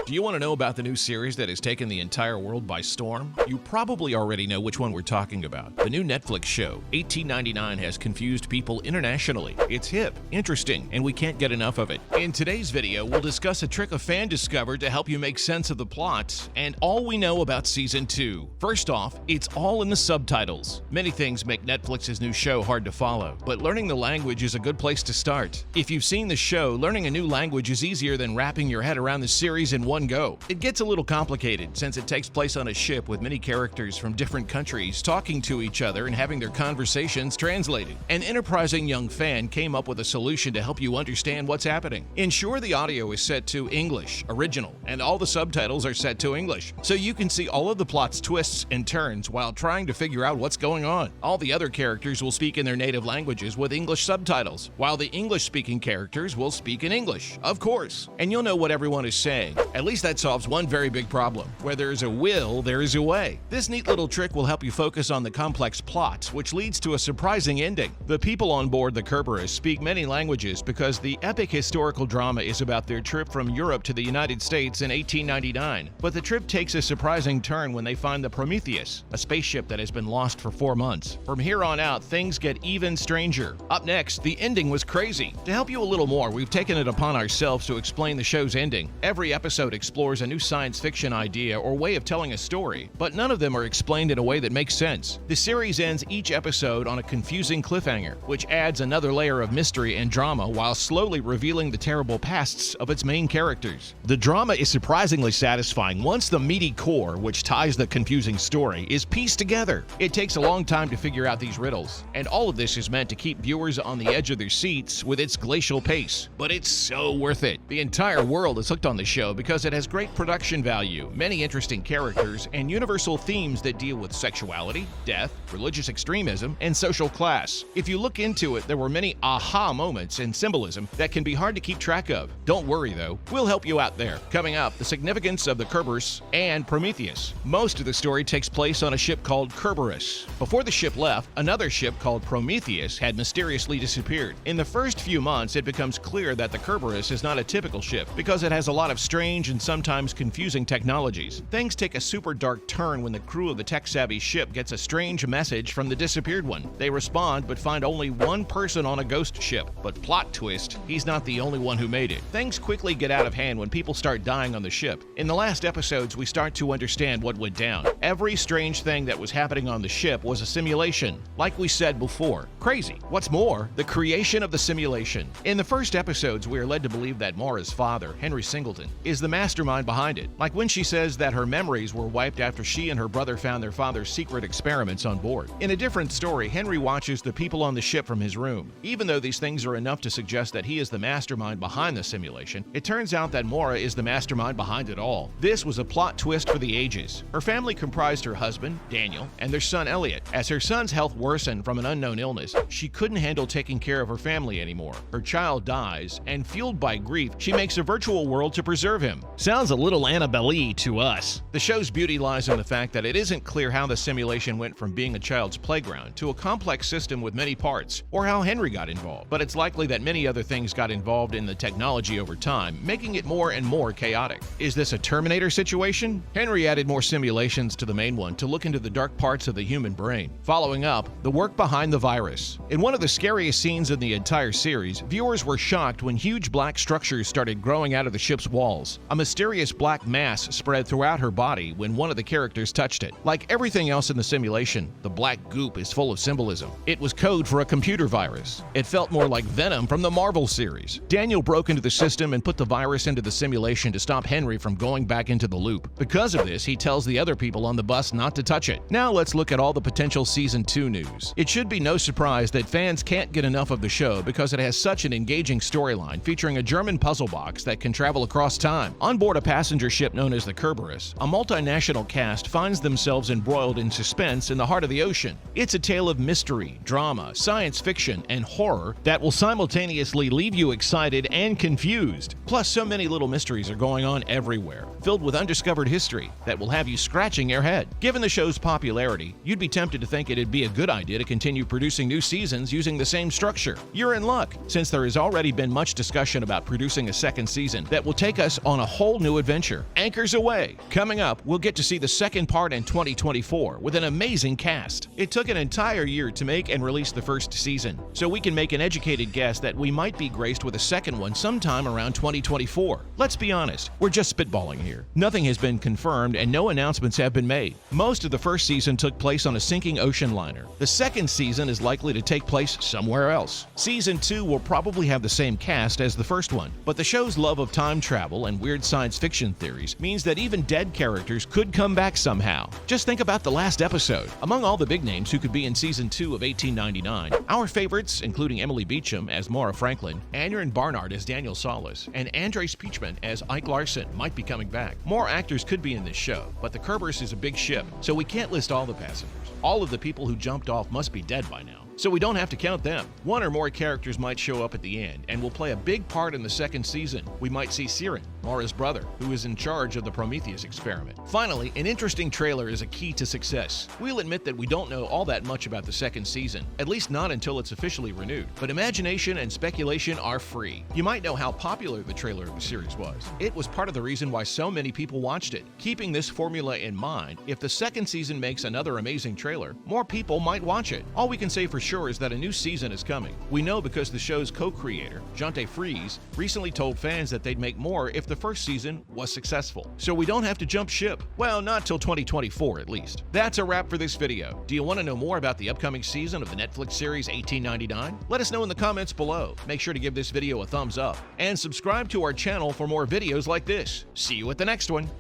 Do you want to know about the new series that has taken the entire world by storm? You probably already know which one we're talking about. The new Netflix show, 1899, has confused people internationally. It's hip, interesting, and we can't get enough of it. In today's video, we'll discuss a trick a fan discovered to help you make sense of the plot and all we know about Season 2. First off, it's all in the subtitles. Many things make Netflix's new show hard to follow, but learning the language is a good place to start. If you've seen the show, learning a new language is easier than wrapping your head around the series in one go. It gets a little complicated since it takes place on a ship with many characters from different countries talking to each other and having their conversations translated. An enterprising young fan came up with a solution to help you understand what's happening. Ensure the audio is set to English, original, and all the subtitles are set to English, so you can see all of the plot's twists and turns while trying to figure out what's going on. All the other characters will speak in their native languages with English subtitles, while the English-speaking characters will speak in English, of course. And you'll know what everyone is saying. At least that solves one very big problem. Where there is a will, there is a way. This neat little trick will help you focus on the complex plot, which leads to a surprising ending. The people on board the Kerberos speak many languages because the epic historical drama is about their trip from Europe to the United States in 1899. But the trip takes a surprising turn when they find the Prometheus, a spaceship that has been lost for 4 months. From here on out, things get even stranger. Up next, the ending was crazy. To help you a little more, we've taken it upon ourselves to explain the show's ending. Every episode explores a new science fiction idea or way of telling a story, but none of them are explained in a way that makes sense. The series ends each episode on a confusing cliffhanger, which adds another layer of mystery and drama while slowly revealing the terrible pasts of its main characters. The drama is surprisingly satisfying once the meaty core, which ties the confusing story, is pieced together. It takes a long time to figure out these riddles, and all of this is meant to keep viewers on the edge of their seats with its glacial pace. But it's so worth it. The entire world is hooked on the show because it has great production value, many interesting characters, and universal themes that deal with sexuality, death, religious extremism, and social class. If you look into it, there were many aha moments and symbolism that can be hard to keep track of. Don't worry though, we'll help you out there. Coming up, the significance of the Kerberos and Prometheus. Most of the story takes place on a ship called Kerberos. Before the ship left, another ship called Prometheus had mysteriously disappeared. In the first few months, it becomes clear that the Kerberos is not a typical ship because it has a lot of strange and sometimes confusing technologies. Things take a super dark turn when the crew of the tech-savvy ship gets a strange message from the disappeared one. They respond but find only one person on a ghost ship. But plot twist, he's not the only one who made it. Things quickly get out of hand when people start dying on the ship. In the last episodes, we start to understand what went down. Every strange thing that was happening on the ship was a simulation, like we said before. Crazy. What's more, the creation of the simulation. In the first episodes, we are led to believe that Maura's father, Henry Singleton, is the mastermind behind it, like when she says that her memories were wiped after she and her brother found their father's secret experiments on board. In a different story, Henry watches the people on the ship from his room. Even though these things are enough to suggest that he is the mastermind behind the simulation, it turns out that Maura is the mastermind behind it all. This was a plot twist for the ages. Her family comprised her husband, Daniel, and their son Elliot. As her son's health worsened from an unknown illness, she couldn't handle taking care of her family anymore. Her child dies, and fueled by grief, she makes a virtual world to preserve him. Sounds a little Annabelle-y to us. The show's beauty lies in the fact that it isn't clear how the simulation went from being a child's playground to a complex system with many parts, or how Henry got involved, but it's likely that many other things got involved in the technology over time, making it more and more chaotic. Is this a Terminator situation? Henry added more simulations to the main one to look into the dark parts of the human brain. Following up, the work behind the virus. In one of the scariest scenes in the entire series, viewers were shocked when huge black structures started growing out of the ship's walls. A mysterious black mass spread throughout her body when one of the characters touched it. Like everything else in the simulation, the black goop is full of symbolism. It was code for a computer virus. It felt more like Venom from the Marvel series. Daniel broke into the system and put the virus into the simulation to stop Henry from going back into the loop. Because of this, he tells the other people on the bus not to touch it. Now let's look at all the potential Season 2 news. It should be no surprise that fans can't get enough of the show because it has such an engaging storyline featuring a German puzzle box that can travel across time. On board a passenger ship known as the Kerberos, a multinational cast finds themselves embroiled in suspense in the heart of the ocean. It's a tale of mystery, drama, science fiction, and horror that will simultaneously leave you excited and confused. Plus, so many little mysteries are going on everywhere, filled with undiscovered history that will have you scratching your head. Given the show's popularity, you'd be tempted to think it'd be a good idea to continue producing new seasons using the same structure. You're in luck, since there has already been much discussion about producing a second season that will take us on a whole new adventure. anchors away. Coming up, we'll get to see the second part in 2024 with an amazing cast. It took an entire year to make and release the first season, so we can make an educated guess that we might be graced with a second one sometime around 2024. Let's be honest, we're just spitballing here. Nothing has been confirmed and no announcements have been made. Most of the first season took place on a sinking ocean liner. The second season is likely to take place somewhere else. Season 2 will probably have the same cast as the first one, but the show's love of time travel and weird science fiction theories means that even dead characters could come back somehow. Just think about the last episode. Among all the big names who could be in Season 2 of 1899, our favorites, including Emily Beecham as Maura Franklin, Aaron Barnard as Daniel Solis, and Andres Peachman as Ike Larson might be coming back. More actors could be in this show, but the Kerberos is a big ship, so we can't list all the passengers. All of the people who jumped off must be dead by now, so we don't have to count them. One or more characters might show up at the end and will play a big part in the second season. We might see Siren, Maura's brother, who is in charge of the Prometheus experiment. Finally, an interesting trailer is a key to success. We'll admit that we don't know all that much about the second season, at least not until it's officially renewed, but imagination and speculation are free. You might know how popular the trailer of the series was. It was part of the reason why so many people watched it. Keeping this formula in mind, if the second season makes another amazing trailer, more people might watch it. All we can say for sure is that a new season is coming. We know because the show's co-creator, Jonte Fries, recently told fans that they'd make more if the first season was successful. So we don't have to jump ship. Well, not till 2024 at least. That's a wrap for this video. Do you want to know more about the upcoming season of the Netflix series 1899? Let us know in the comments below. Make sure to give this video a thumbs up and subscribe to our channel for more videos like this. See you at the next one.